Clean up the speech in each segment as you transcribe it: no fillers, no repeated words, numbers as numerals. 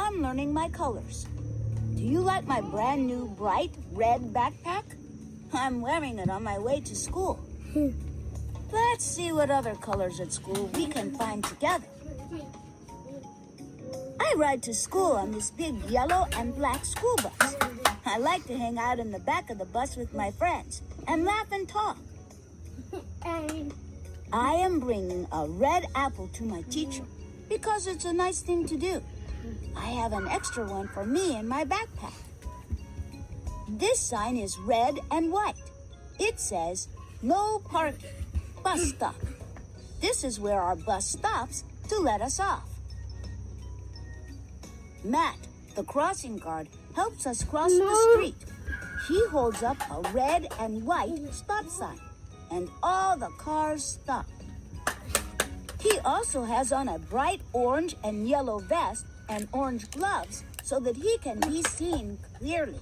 I'm learning my colors. Do you like my brand new bright red backpack? I'm wearing it on my way to school. Let's see what other colors at school we can find together. I ride to school on this big yellow and black school bus. I like to hang out in the back of the bus with my friends and laugh and talk. I am bringing a red apple to my teacher because it's a nice thing to do. I have an extra one for me in my backpack. This sign is red and white. It says, "No parking, bus stop." This is where our bus stops to let us off. Matt, the crossing guard, helps us cross the street. He holds up a red and white stop sign, and all the cars stop. He also has on a bright orange and yellow vest and orange gloves so that he can be seen clearly.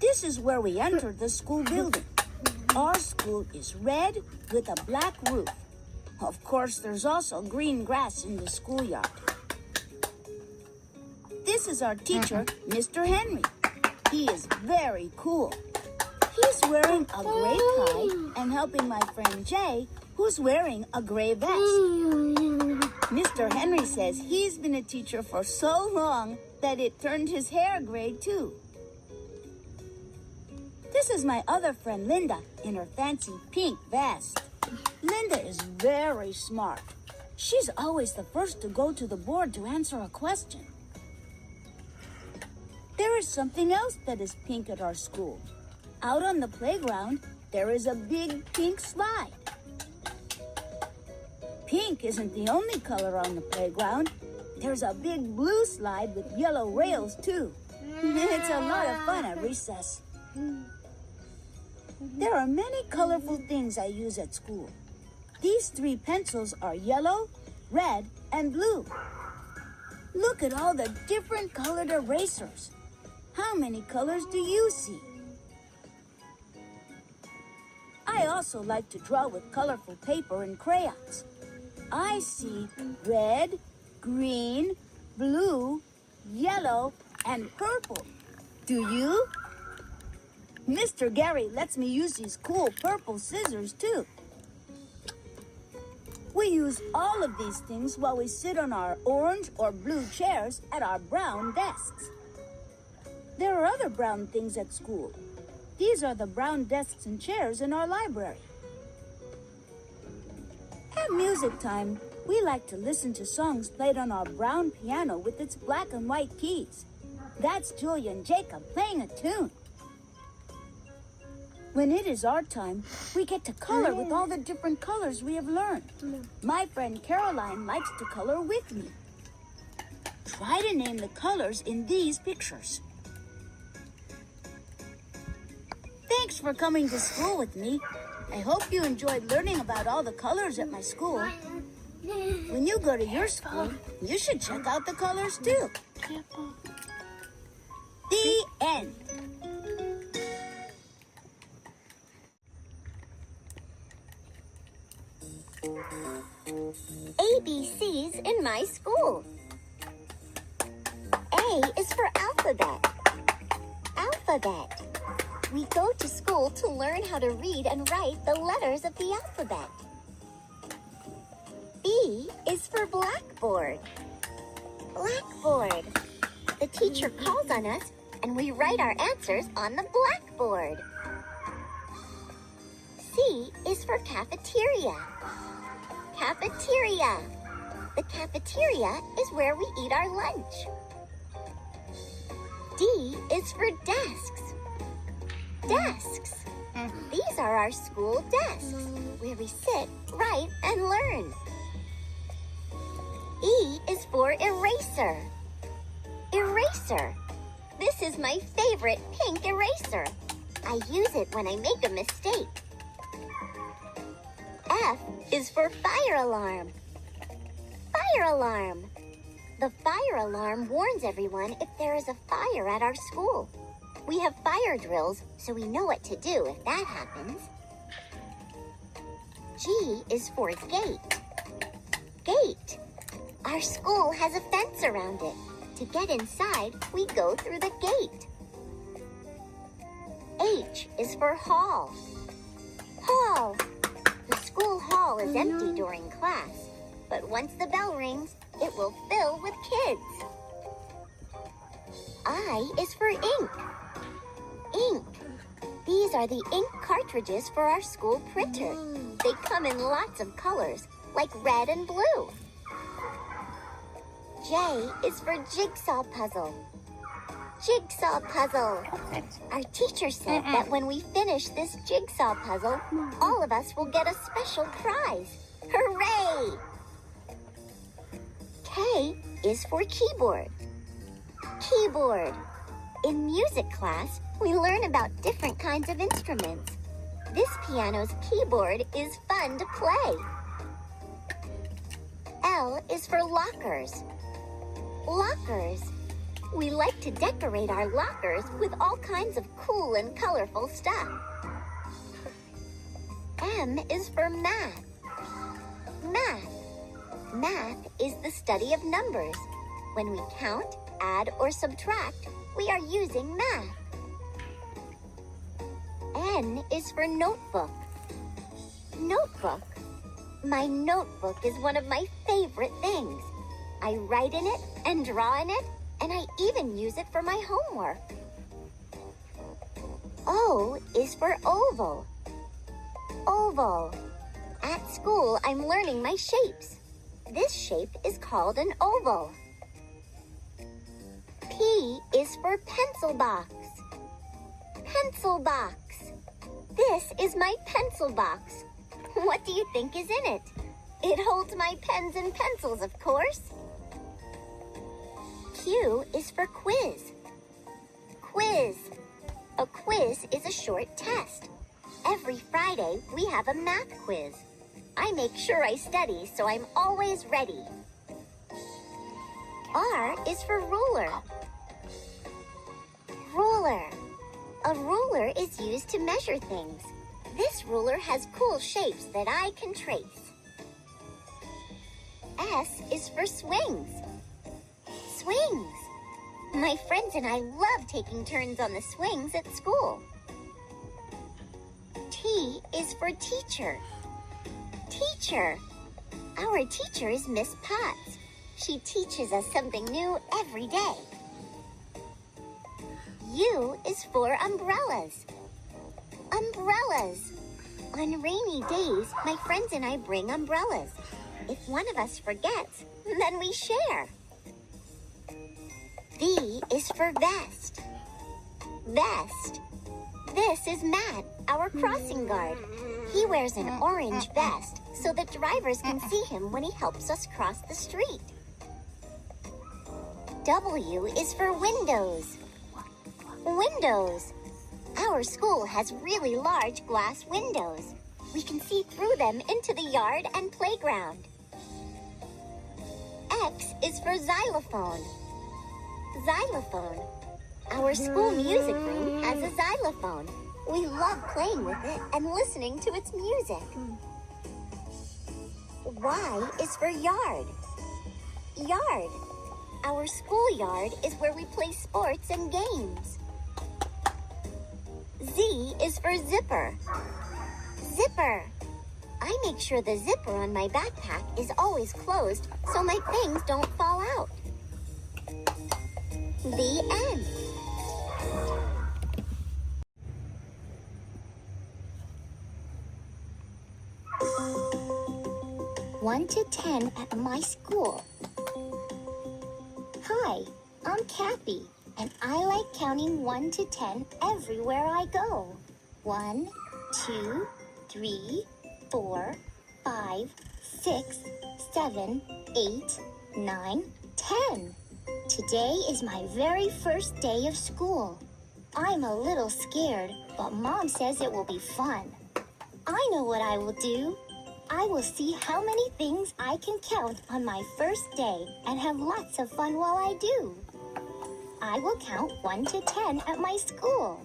This is where we entered the school building. Our school is red with a black roof. Of course, there's also green grass in the schoolyard. This is our teacher, Mr. Henry. He is very cool. He's wearing a gray tie and helping my friend Jay, who's wearing a gray vest. Mr. Henry says he's been a teacher for so long that it turned his hair gray too. This is my other friend Linda in her fancy pink vest. Linda is very smart. She's always the first to go to the board to answer a question. There is something else that is pink at our school. Out on the playground, there is a big pink slide. Pink isn't the only color on the playground. There's a big blue slide with yellow rails, too. It's a lot of fun at recess. There are many colorful things I use at school. These 3 pencils are yellow, red, and blue. Look at all the different colored erasers. How many colors do you see? I also like to draw with colorful paper and crayons. I see red, green, blue, yellow, and purple. Do you? Mr. Gary lets me use these cool purple scissors, too. We use all of these things while we sit on our orange or blue chairs at our brown desks. There are other brown things at school. These are the brown desks and chairs in our library. At music time, we like to listen to songs played on our brown piano with its black and white keys. That's Julia and Jacob playing a tune. When it is our time, we get to color with all the different colors we have learned. My friend Caroline likes to color with me. Try to name the colors in these pictures. Thanks for coming to school with me. I hope you enjoyed learning about all the colors at my school. When you go to your school, you should check out the colors too. The end. ABCs in my school. A is for alphabet. Alphabet. We go to school to learn how to read and write the letters of the alphabet. B is for blackboard. Blackboard. The teacher calls on us and we write our answers on the blackboard. C is for cafeteria. Cafeteria. The cafeteria is where we eat our lunch. D is for desks. Desks. These are our school desks, where we sit, write, and learn. E is for eraser. Eraser. This is my favorite pink eraser. I use it when I make a mistake. F is for fire alarm. Fire alarm. The fire alarm warns everyone if there is a fire at our school. We have fire drills, so we know what to do if that happens. G is for gate. Gate. Our school has a fence around it. To get inside, we go through the gate. H is for hall. Hall. The school hall is empty during class, but once the bell rings, it will fill with kids. I is for ink. Ink. These are the ink cartridges for our school printer. They come in lots of colors, like red and blue. J is for jigsaw puzzle. Jigsaw puzzle. Our teacher said that when we finish this jigsaw puzzle, all of us will get a special prize. Hooray! K is for keyboard. Keyboard. In music class, we learn about different kinds of instruments. This piano's keyboard is fun to play. L is for lockers. Lockers. We like to decorate our lockers with all kinds of cool and colorful stuff. M is for math. Math. Math is the study of numbers. When we count, add, or subtract, we are using math. N is for notebook. Notebook. My notebook is one of my favorite things. I write in it and draw in it, and I even use it for my homework. O is for oval. Oval. At school, I'm learning my shapes. This shape is called an oval. P is for pencil box. Pencil box. This is my pencil box. What do you think is in it? It holds my pens and pencils, of course. Q is for quiz. Quiz. A quiz is a short test. Every Friday, we have a math quiz. I make sure I study, so I'm always ready. R is for ruler. Ruler. A ruler is used to measure things. This ruler has cool shapes that I can trace. S is for swings. Swings. My friends and I love taking turns on the swings at school. T is for teacher. Teacher. Our teacher is Miss Potts. She teaches us something new every day. U is for umbrellas. Umbrellas. On rainy days, my friends and I bring umbrellas. If one of us forgets, then we share. V is for vest. Vest. This is Matt, our crossing guard. He wears an orange vest so that drivers can see him when he helps us cross the street. W is for windows. Windows. Our school has really large glass windows. We can see through them into the yard and playground. X is for xylophone. Xylophone. Our school music room has a xylophone. We love playing with it and listening to its music. Y is for yard. Yard. Our schoolyard is where we play sports and games. Z is for zipper. Zipper. I make sure the zipper on my backpack is always closed so my things don't fall out. The end. One to 10 at my school. Hi, I'm Kathy, and I like counting 1 to 10 everywhere I go. 1, 2, 3, 4, 5, 6, 7, 8, 9, 10. Today is my very first day of school. I'm a little scared, but Mom says it will be fun. I know what I will do. I will see how many things I can count on my first day and have lots of fun while I do. I will count 1 to 10 at my school.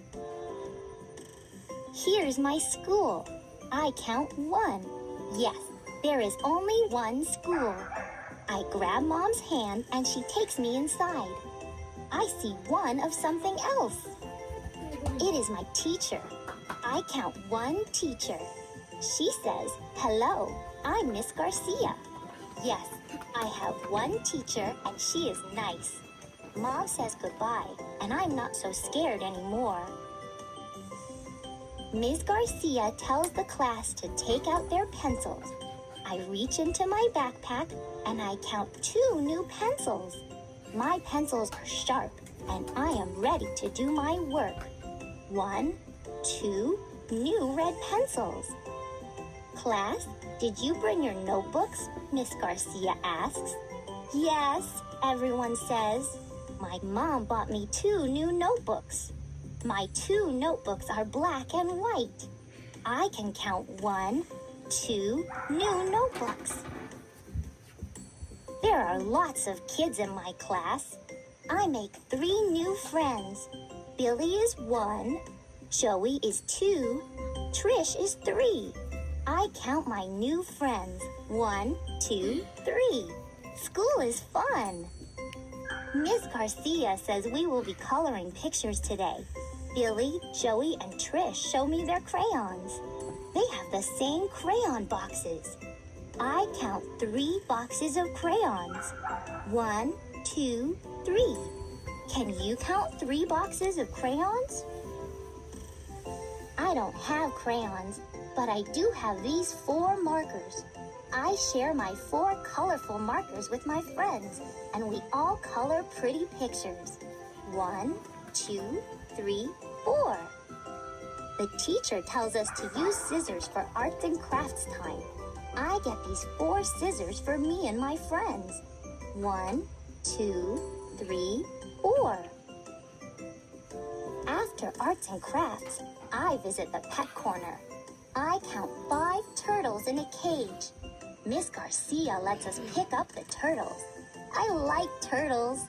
Here's my school. I count 1. Yes, there is only one school. I grab Mom's hand and she takes me inside. I see one of something else. It is my teacher. I count one teacher. She says, "Hello, I'm Miss Garcia." Yes, I have one teacher and she is nice. Mom says goodbye and I'm not so scared anymore. Ms. Garcia tells the class to take out their pencils. I reach into my backpack and I count 2 new pencils. My pencils are sharp and I am ready to do my work. 1, 2 new red pencils. Class, did you bring your notebooks? Miss Garcia asks. Yes, everyone says. My mom bought me 2 new notebooks. My 2 notebooks are black and white. I can count 1, 2 new notebooks. There are lots of kids in my class. I make 3 new friends. Billy is 1, Joey is 2, Trish is 3. I count my new friends. 1, 2, 3. School is fun. Miss Garcia says we will be coloring pictures today. Billy, Joey, and Trish show me their crayons. They have the same crayon boxes. I count 3 boxes of crayons. 1, 2, 3. Can you count 3 boxes of crayons? I don't have crayons, but I do have these 4 markers. I share my 4 colorful markers with my friends, and we all color pretty pictures. 1, 2, 3, 4. The teacher tells us to use scissors for arts and crafts time. I get these 4 scissors for me and my friends. 1, 2, 3, 4. After arts and crafts, I visit the pet corner. I count 5 turtles in a cage. Miss Garcia lets us pick up the turtles. I like turtles.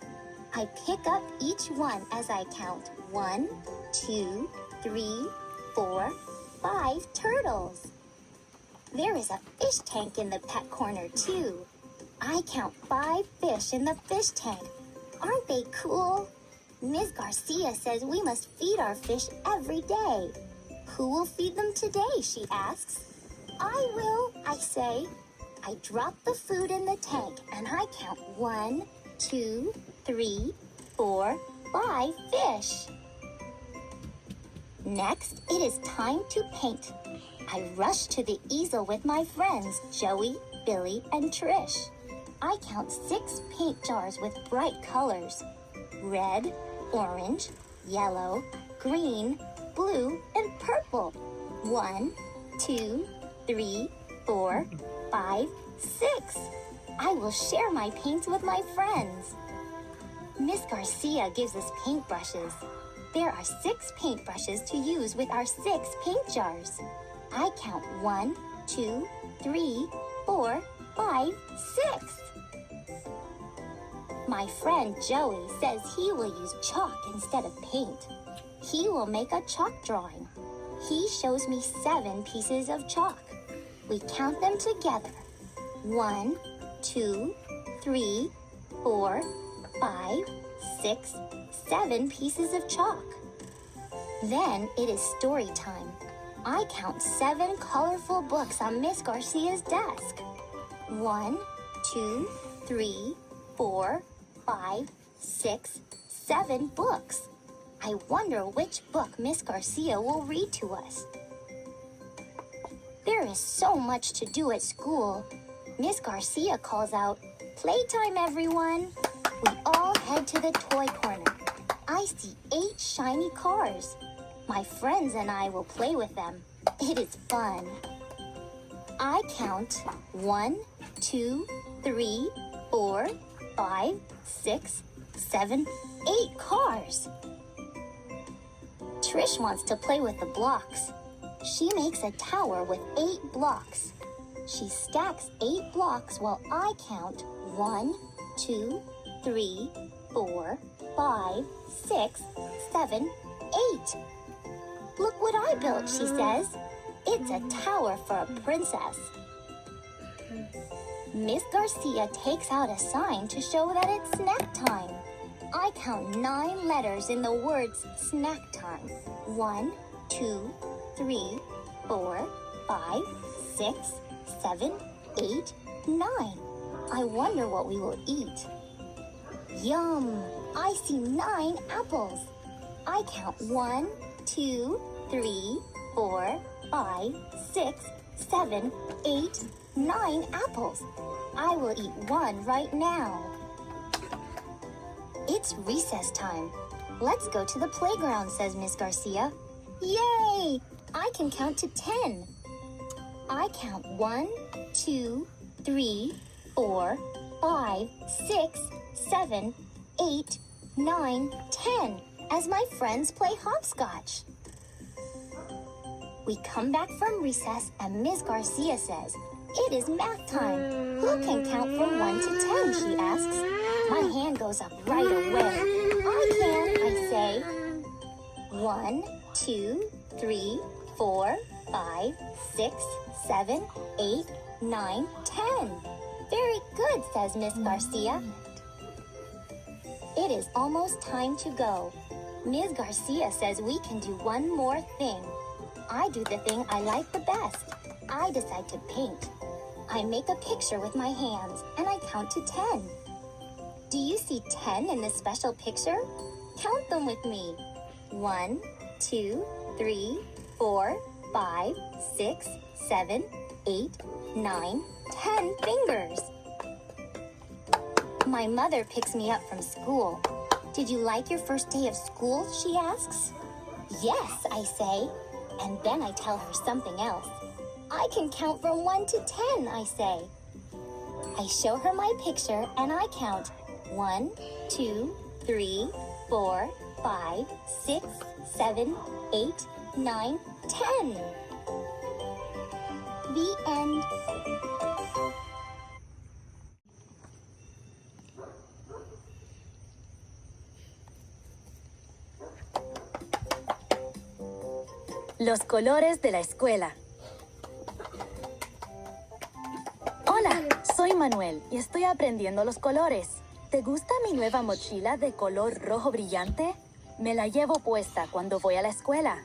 I pick up each one as I count 1, 2, 3, 4, 5 turtles. There is a fish tank in the pet corner too. I count 5 fish in the fish tank. Aren't they cool? Ms. Garcia says we must feed our fish every day. Who will feed them today, she asks. I will, I say. I drop the food in the tank and I count 1, 2, 3, 4, 5 fish. Next, it is time to paint. I rush to the easel with my friends, Joey, Billy, and Trish. I count 6 paint jars with bright colors. Red, orange, yellow, green, blue, and purple. 1, 2, 3, 4, 5, 6. I will share my paints with my friends. Miss Garcia gives us paintbrushes. There are 6 paintbrushes to use with our 6 paint jars. I count 1, 2, 3, 4, 5, 6. My friend Joey says he will use chalk instead of paint. He will make a chalk drawing. He shows me 7 pieces of chalk. We count them together. 1, 2, 3, 4, 5, 6, 7 pieces of chalk. Then it is story time. I count 7 colorful books on Miss Garcia's desk. 1, 2, 3, 4, 5, 6, 7 books. I wonder which book Miss Garcia will read to us. There is so much to do at school. Miss Garcia calls out, "Playtime, everyone!" We all head to the toy corner. I see 8 shiny cars. My friends and I will play with them. It is fun. I count 1, 2, 3, 4, 5, 6, 7, 8 cars. Trish wants to play with the blocks. She makes a tower with 8 blocks. She stacks 8 blocks while I count 1, 2, 3, 4, 5, 6, 7, 8. Look what I built, she says. It's a tower for a princess. Miss Garcia takes out a sign to show that it's snack time. I count 9 letters in the words snack time. 1, 2, 3, 4, 5, 6, 7, 8, 9. I wonder what we will eat. Yum! I see 9 apples. I count 1, 2, 3, 4, 5, 6, 7, 8, 9 apples. I will eat 1 right now. It's recess time. Let's go to the playground, says Miss Garcia. Yay! I can count to 10. I count 1, 2, 3, 4, 5, 6, 7, 8, 9, 10 as my friends play hopscotch. We come back from recess and Miss Garcia says, "It is math time. Who can count from 1 to 10, she asks. My hand goes up right away. I can, I say. 1, 2, 3, 4, 5, 6, 7, 8, 9, 10. Very good, says Miss Garcia. It is almost time to go. Ms. Garcia says we can do one more thing. I do the thing I like the best. I decide to paint. I make a picture with my hands and I count to 10. Do you see 10 in this special picture? Count them with me. 1, 2, 3, 4, 5, 6, 7, 8, 9, 10 fingers. My mother picks me up from school. Did you like your first day of school? She asks. Yes, I say. And then I tell her something else. I can count from 1 to 10, I say. I show her my picture and I count 1, 2, 3, 4, 5, 6, 7, 8, 9, 10. The end. Los colores de la escuela. Hola, soy Manuel y estoy aprendiendo los colores. ¿Te gusta mi nueva mochila de color rojo brillante? Me la llevo puesta cuando voy a la escuela.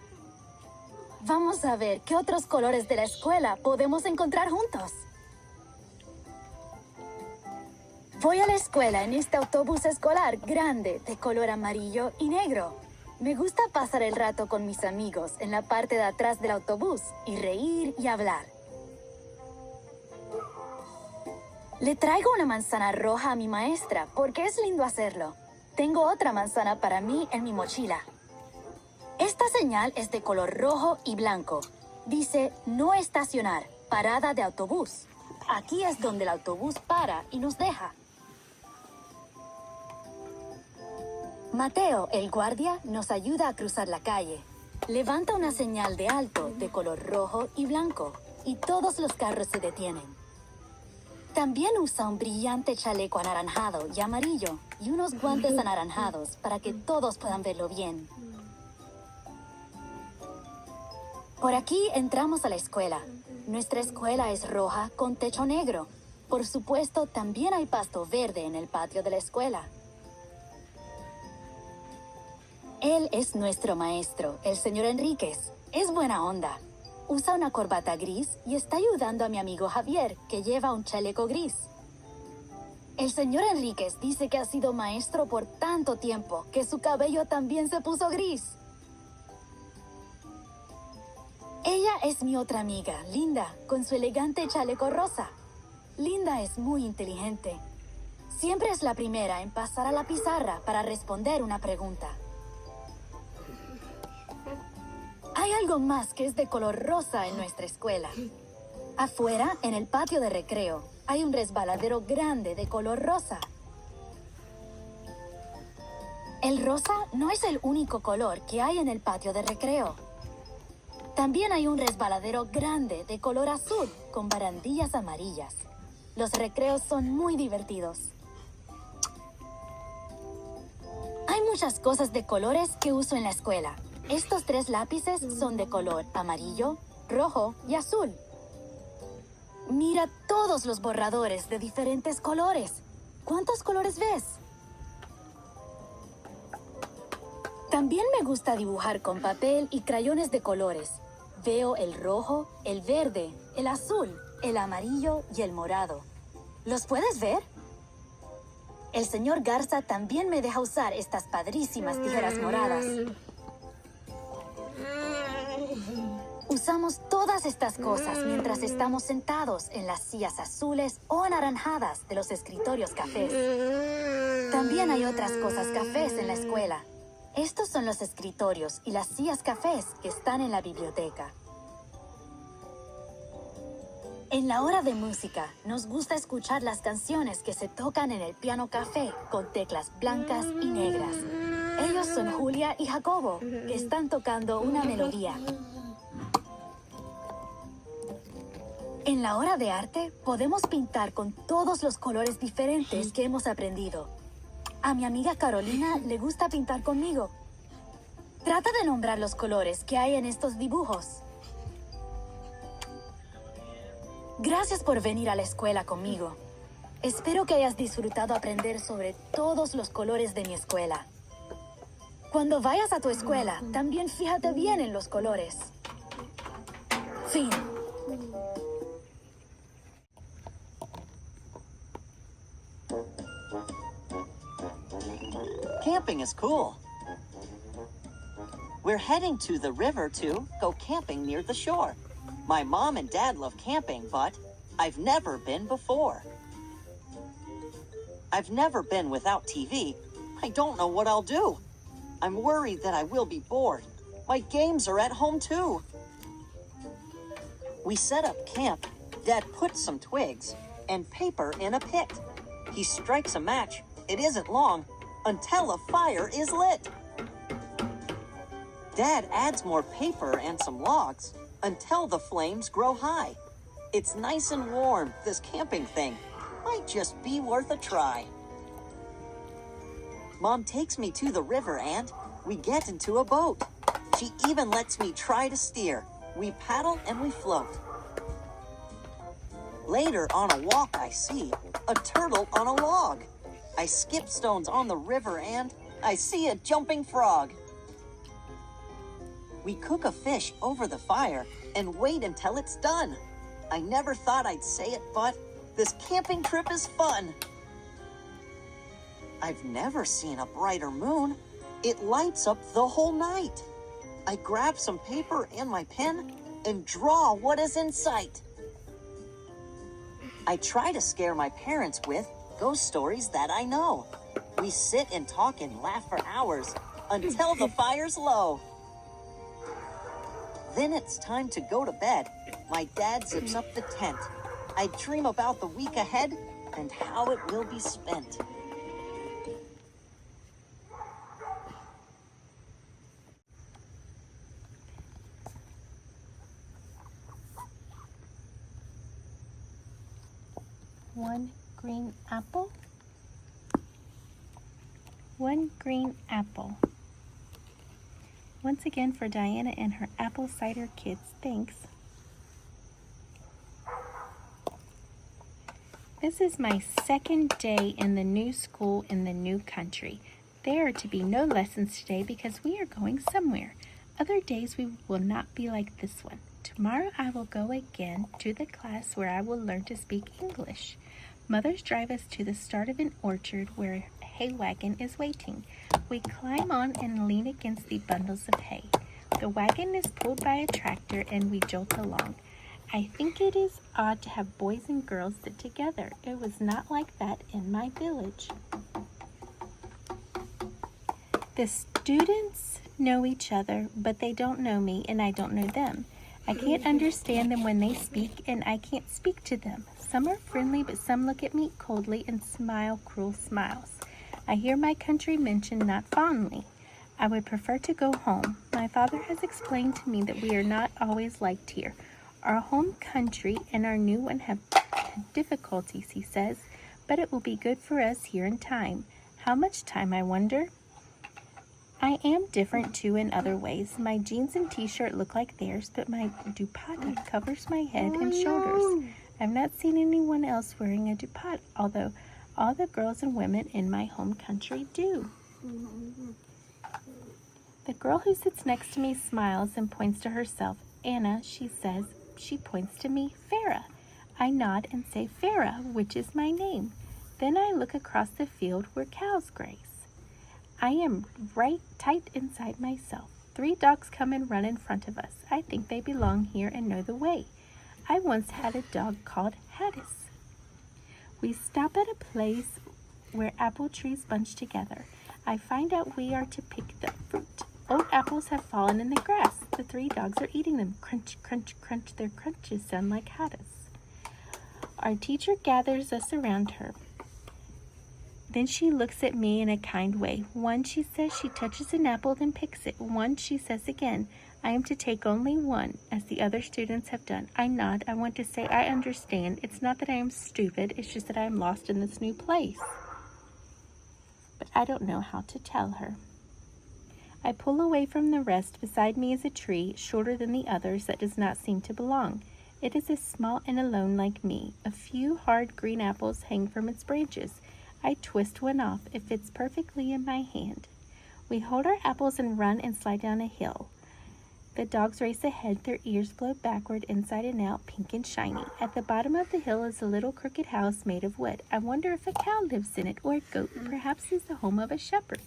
Vamos a ver qué otros colores de la escuela podemos encontrar juntos. Voy a la escuela en este autobús escolar grande de color amarillo y negro. Me gusta pasar el rato con mis amigos en la parte de atrás del autobús y reír y hablar. Le traigo una manzana roja a mi maestra porque es lindo hacerlo. Tengo otra manzana para mí en mi mochila. Esta señal es de color rojo y blanco. Dice no estacionar, parada de autobús. Aquí es donde el autobús para y nos deja. Mateo, el guardia, nos ayuda a cruzar la calle. Levanta una señal de alto de color rojo y blanco y todos los carros se detienen. También usa un brillante chaleco anaranjado y amarillo y unos guantes anaranjados para que todos puedan verlo bien. Por aquí entramos a la escuela. Nuestra escuela es roja con techo negro. Por supuesto, también hay pasto verde en el patio de la escuela. Él es nuestro maestro, el señor Enríquez. Es buena onda. Usa una corbata gris y está ayudando a mi amigo Javier, que lleva un chaleco gris. El señor Enríquez dice que ha sido maestro por tanto tiempo que su cabello también se puso gris. Ella es mi otra amiga, Linda, con su elegante chaleco rosa. Linda es muy inteligente. Siempre es la primera en pasar a la pizarra para responder una pregunta. Hay algo más que es de color rosa en nuestra escuela. Afuera, en el patio de recreo, hay un resbaladero grande de color rosa. El rosa no es el único color que hay en el patio de recreo. También hay un resbaladero grande de color azul con barandillas amarillas. Los recreos son muy divertidos. Hay muchas cosas de colores que uso en la escuela. Estos 3 lápices son de color amarillo, rojo y azul. Mira todos los borradores de diferentes colores. ¿Cuántos colores ves? También me gusta dibujar con papel y crayones de colores. Veo el rojo, el verde, el azul, el amarillo y el morado. ¿Los puedes ver? El señor Garza también me deja usar estas padrísimas tijeras moradas. Usamos todas estas cosas mientras estamos sentados en las sillas azules o anaranjadas de los escritorios cafés. También hay otras cosas cafés en la escuela. Estos son los escritorios y las sillas cafés que están en la biblioteca. En la hora de música, nos gusta escuchar las canciones que se tocan en el piano café con teclas blancas y negras. Ellos son Julia y Jacobo, que están tocando una melodía. En la hora de arte, podemos pintar con todos los colores diferentes que hemos aprendido. A mi amiga Carolina le gusta pintar conmigo. Trata de nombrar los colores que hay en estos dibujos. Gracias por venir a la escuela conmigo. Espero que hayas disfrutado aprender sobre todos los colores de mi escuela. Cuando vayas a tu escuela, también fíjate bien en los colores. Fin. Camping is cool. We're heading to the river to go camping near the shore. My mom and dad love camping, but I've never been before. I've never been without TV. I don't know what I'll do. I'm worried that I will be bored. My games are at home too. We set up camp. Dad puts some twigs and paper in a pit. He strikes a match. It isn't long until a fire is lit. Dad adds more paper and some logs until the flames grow high. It's nice and warm. This camping thing might just be worth a try. Mom takes me to the river and we get into a boat. She even lets me try to steer. We paddle and we float. Later on a walk I see a turtle on a log. I skip stones on the river and I see a jumping frog. We cook a fish over the fire and wait until it's done. I never thought I'd say it, but this camping trip is fun. I've never seen a brighter moon. It lights up the whole night. I grab some paper and my pen and draw what is in sight. I try to scare my parents with ghost stories that I know. We sit and talk and laugh for hours until the fire's low. Then it's time to go to bed. My dad zips up the tent. I dream about the week ahead and how it will be spent. One green apple. One green apple. Once again for Diana and her apple cider kids. Thanks. This is my second day in the new school in the new country. There are to be no lessons today because we are going somewhere. Other days we will not be like this one. Tomorrow I will go again to the class where I will learn to speak English. Mothers drive us to the start of an orchard where a hay wagon is waiting. We climb on and lean against the bundles of hay. The wagon is pulled by a tractor and we jolt along. I think it is odd to have boys and girls sit together. It was not like that in my village. The students know each other, but they don't know me and I don't know them. I can't understand them when they speak and I can't speak to them. Some are friendly, but some look at me coldly and smile cruel smiles. I hear my country mentioned not fondly. I would prefer to go home. My father has explained to me that we are not always liked here. Our home country and our new one have difficulties, he says, but it will be good for us here in time. How much time, I wonder? I am different too in other ways. My jeans and t-shirt look like theirs, but my dupatta covers my head and shoulders. I've not seen anyone else wearing a DuPont, although all the girls and women in my home country do. The girl who sits next to me smiles and points to herself. Anna, she says. She points to me. Farah. I nod and say Farah, which is my name. Then I look across the field where cows graze. I am right tight inside myself. 3 dogs come and run in front of us. I think they belong here and know the way. I once had a dog called Haddis. We stop at a place where apple trees bunch together. I find out we are to pick the fruit. Old apples have fallen in the grass. The 3 dogs are eating them. Crunch, crunch, crunch. Their crunches sound like Haddis. Our teacher gathers us around her. Then she looks at me in a kind way. One, she says, she touches an apple and picks it. One, she says again, I am to take only one, as the other students have done. I nod. I want to say I understand. It's not that I am stupid. It's just that I am lost in this new place. But I don't know how to tell her. I pull away from the rest. Beside me is a tree, shorter than the others, that does not seem to belong. It is as small and alone like me. A few hard green apples hang from its branches. I twist one off. It fits perfectly in my hand. We hold our apples and run and slide down a hill. The dogs race ahead. Their ears blow backward, inside and out, pink and shiny. At the bottom of the hill is a little crooked house made of wood. I wonder if a cow lives in it, or a goat. Perhaps it's the home of a shepherd.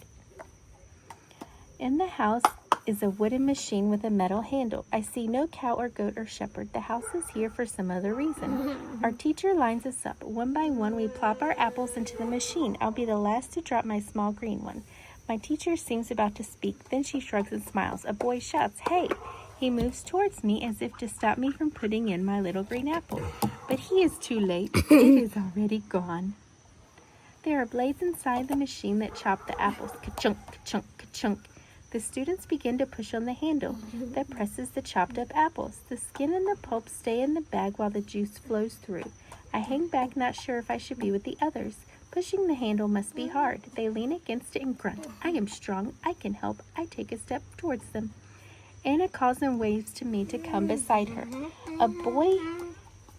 In the house is a wooden machine with a metal handle. I see no cow or goat or shepherd. The house is here for some other reason. Our teacher lines us up. One by one, we plop our apples into the machine. I'll be the last to drop my small green one. My teacher seems about to speak. Then she shrugs and smiles. A boy shouts, "Hey!" He moves towards me as if to stop me from putting in my little green apple. But he is too late. It is already gone. There are blades inside the machine that chop the apples. Ka-chunk, ka-chunk, ka-chunk. The students begin to push on the handle that presses the chopped up apples. The skin and the pulp stay in the bag while the juice flows through. I hang back, not sure if I should be with the others. Pushing the handle must be hard. They lean against it and grunt. I am strong. I can help. I take a step towards them. Anna calls and waves to me to come beside her. A boy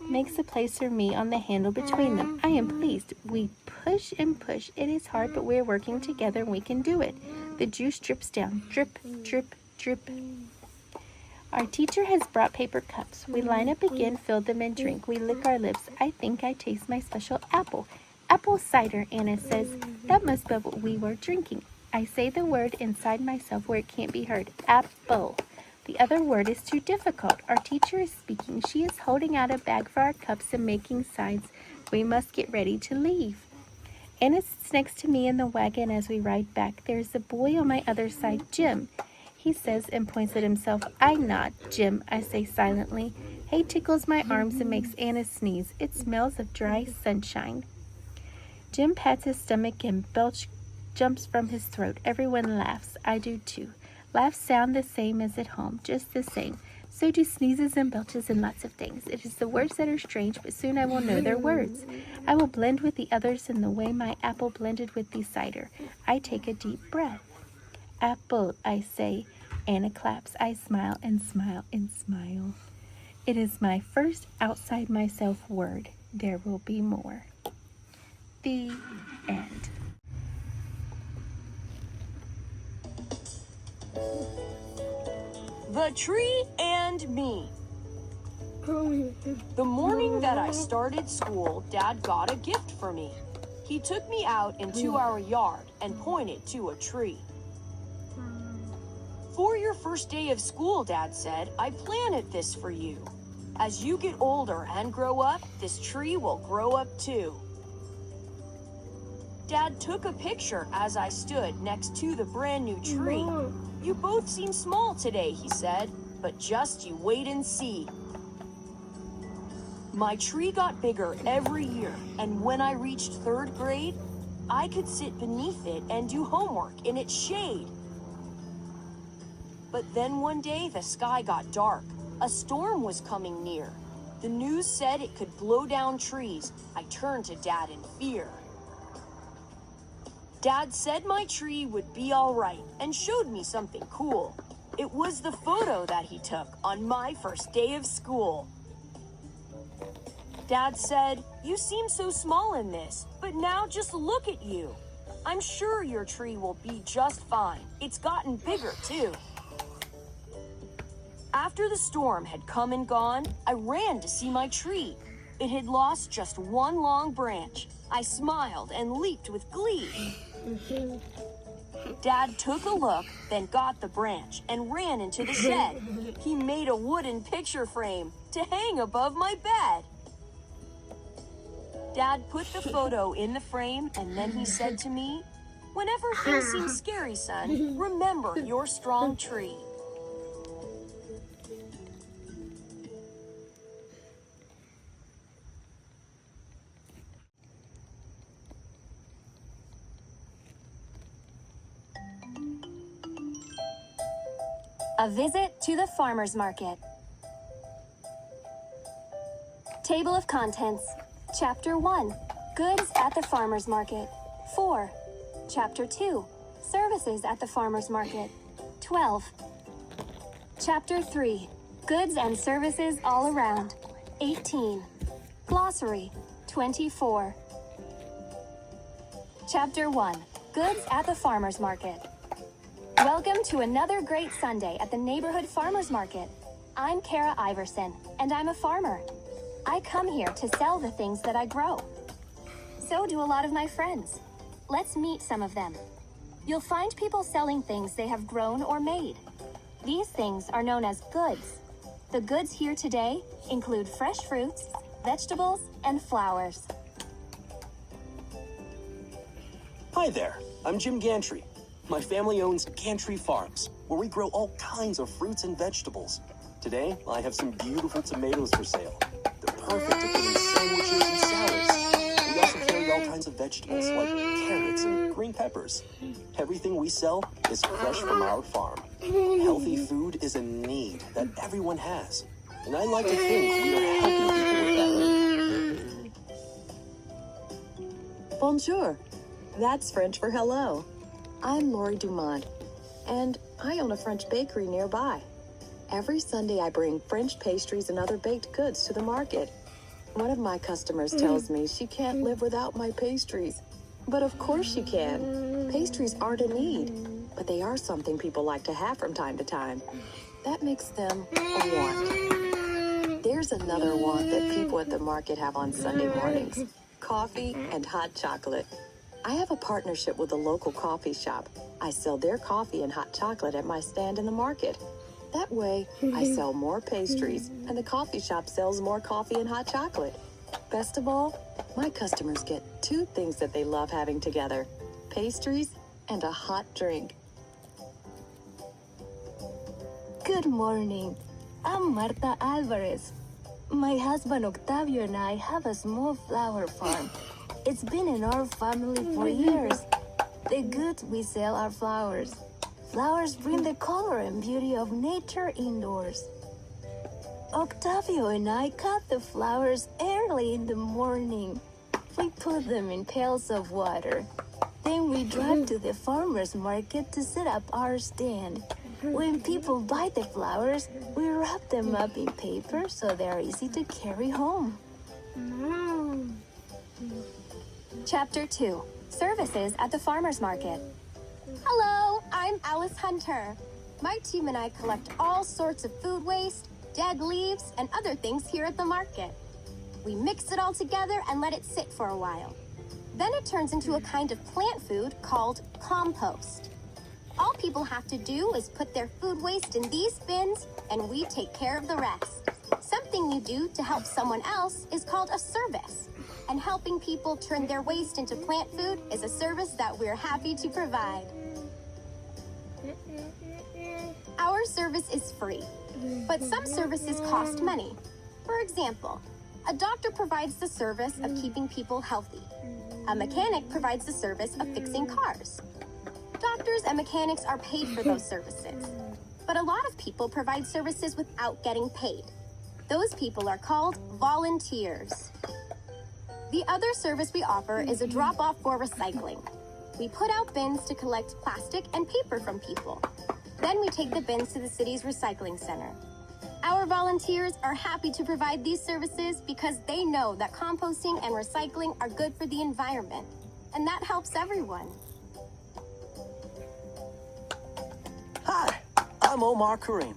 makes a place for me on the handle between them. I am pleased. We push and push. It is hard, but we are working together and we can do it. The juice drips down. Drip, drip, drip. Our teacher has brought paper cups. We line up again, fill them, and drink. We lick our lips. I think I taste my special apple. Apple cider, Anna says. That must be what we were drinking. I say the word inside myself where it can't be heard. Apple. The other word is too difficult. Our teacher is speaking. She is holding out a bag for our cups and making signs. We must get ready to leave. Anna sits next to me in the wagon as we ride back. There's a boy on my other side, Jim. He says and points at himself. I nod. Jim, I say silently. Hay tickles my arms and makes Anna sneeze. It smells of dry sunshine. Jim pats his stomach and belch jumps from his throat. Everyone laughs. I do too. Laughs sound the same as at home, just the same. So do sneezes and belches and lots of things. It is the words that are strange, but soon I will know their words. I will blend with the others in the way my apple blended with the cider. I take a deep breath. Apple, I say. Anna claps. I smile and smile and smile. It is my first outside myself word. There will be more. The end. The Tree and Me. The morning that I started school, Dad got a gift for me. He took me out into our yard and pointed to a tree. For your first day of school, Dad said, I planted this for you. As you get older and grow up, this tree will grow up too. Dad took a picture as I stood next to the brand new tree. You both seem small today, he said, but just you wait and see. My tree got bigger every year, and when I reached 3rd grade, I could sit beneath it and do homework in its shade. But then one day the sky got dark. A storm was coming near. The news said it could blow down trees. I turned to Dad in fear. Dad said my tree would be all right and showed me something cool. It was the photo that he took on my first day of school. Dad said, "You seem so small in this, but now just look at you. I'm sure your tree will be just fine. It's gotten bigger, too." After the storm had come and gone, I ran to see my tree. It had lost just one long branch. I smiled and leaped with glee. Dad took a look, then got the branch and ran into the shed. He made a wooden picture frame to hang above my bed. Dad put the photo in the frame and then he said to me, "Whenever things seem scary, son, remember your strong tree." A visit to the farmer's market. Table of contents. Chapter 1, Goods at the farmer's market. 4. Chapter 2, Services at the farmer's market. 12. Chapter 3, Goods and services all around. 18. Glossary. 24. Chapter 1, Goods at the farmer's market. Welcome to another great Sunday at the neighborhood farmer's market. I'm Kara Iverson, and I'm a farmer. I come here to sell the things that I grow. So do a lot of my friends. Let's meet some of them. You'll find people selling things they have grown or made. These things are known as goods. The goods here today include fresh fruits, vegetables, and flowers. Hi there, I'm Jim Gantry. My family owns Gantry Farms, where we grow all kinds of fruits and vegetables. Today, I have some beautiful tomatoes for sale. They're perfect to put in sandwiches and salads. We also carry all kinds of vegetables like carrots and green peppers. Everything we sell is fresh from our farm. Healthy food is a need that everyone has, and I like to think we are helping people with that. Bonjour. That's French for hello. I'm Lori Dumont, and I own a French bakery nearby. Every Sunday I bring French pastries and other baked goods to the market. One of my customers tells me she can't live without my pastries. But of course she can. Pastries aren't a need, but they are something people like to have from time to time. That makes them a want. There's another want that people at the market have on Sunday mornings: coffee and hot chocolate. I have a partnership with a local coffee shop. I sell their coffee and hot chocolate at my stand in the market. That way, I sell more pastries, and the coffee shop sells more coffee and hot chocolate. Best of all, my customers get two things that they love having together: pastries and a hot drink. Good morning. I'm Marta Alvarez. My husband Octavio and I have a small flower farm. It's been in our family for years. The goods we sell are flowers. Flowers bring the color and beauty of nature indoors. Octavio and I cut the flowers early in the morning. We put them in pails of water. Then we drive to the farmer's market to set up our stand. When people buy the flowers, we wrap them up in paper so they're easy to carry home. Chapter 2, Services at the farmer's market. Hello, I'm Alice Hunter. My team and I collect all sorts of food waste, dead leaves, and other things here at the market. We mix it all together and let it sit for a while. Then it turns into a kind of plant food called compost. All people have to do is put their food waste in these bins, and we take care of the rest. Something you do to help someone else is called a service. And helping people turn their waste into plant food is a service that we're happy to provide. Our service is free, but some services cost money. For example, a doctor provides the service of keeping people healthy. A mechanic provides the service of fixing cars. Doctors and mechanics are paid for those services. But a lot of people provide services without getting paid. Those people are called volunteers. The other service we offer is a drop-off for recycling. We put out bins to collect plastic and paper from people. Then we take the bins to the city's recycling center. Our volunteers are happy to provide these services because they know that composting and recycling are good for the environment, and that helps everyone. Hi, I'm Omar Kareem.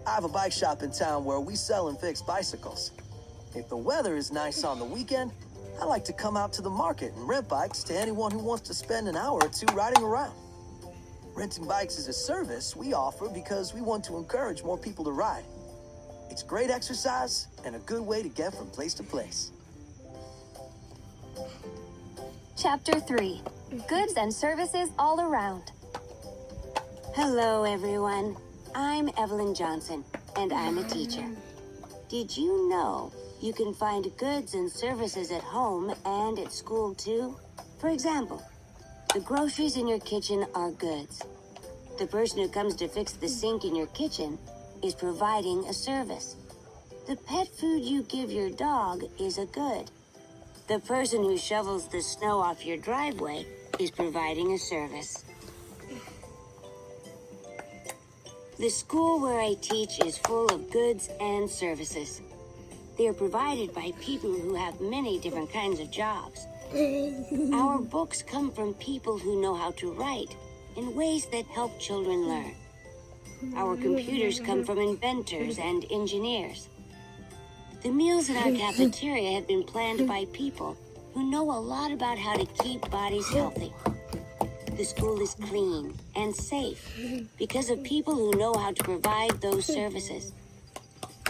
I have a bike shop in town where we sell and fix bicycles. If the weather is nice on the weekend, I like to come out to the market and rent bikes to anyone who wants to spend an hour or two riding around. Renting bikes is a service we offer because we want to encourage more people to ride. It's great exercise and a good way to get from place to place. Chapter 3. Goods and services all around. Hello, everyone. I'm Evelyn Johnson, and I'm a teacher. Did you know you can find goods and services at home and at school, too? For example, the groceries in your kitchen are goods. The person who comes to fix the sink in your kitchen is providing a service. The pet food you give your dog is a good. The person who shovels the snow off your driveway is providing a service. The school where I teach is full of goods and services. They are provided by people who have many different kinds of jobs. Our books come from people who know how to write in ways that help children learn. Our computers come from inventors and engineers. The meals in our cafeteria have been planned by people who know a lot about how to keep bodies healthy. The school is clean and safe because of people who know how to provide those services.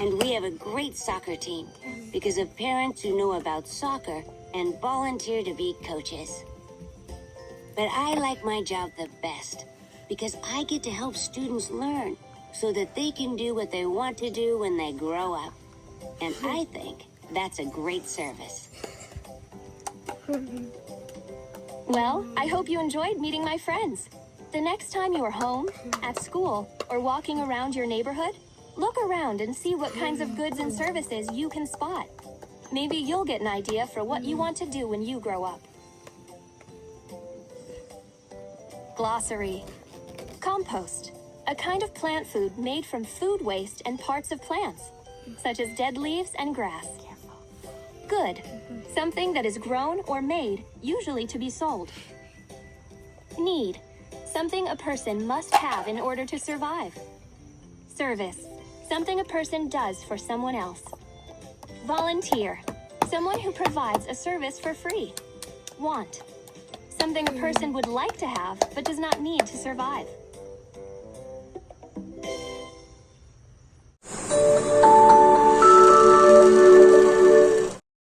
And we have a great soccer team because of parents who know about soccer and volunteer to be coaches. But I like my job the best because I get to help students learn so that they can do what they want to do when they grow up. And I think that's a great service. Well, I hope you enjoyed meeting my friends. The next time you are home, at school, or walking around your neighborhood, look around and see what kinds of goods and services you can spot. Maybe you'll get an idea for what you want to do when you grow up. Glossary. Compost. A kind of plant food made from food waste and parts of plants, such as dead leaves and grass. Good. Something that is grown or made, usually to be sold. Need. Something a person must have in order to survive. Service. Something a person does for someone else. Volunteer. Someone who provides a service for free. Want. Something a person would like to have but does not need to survive.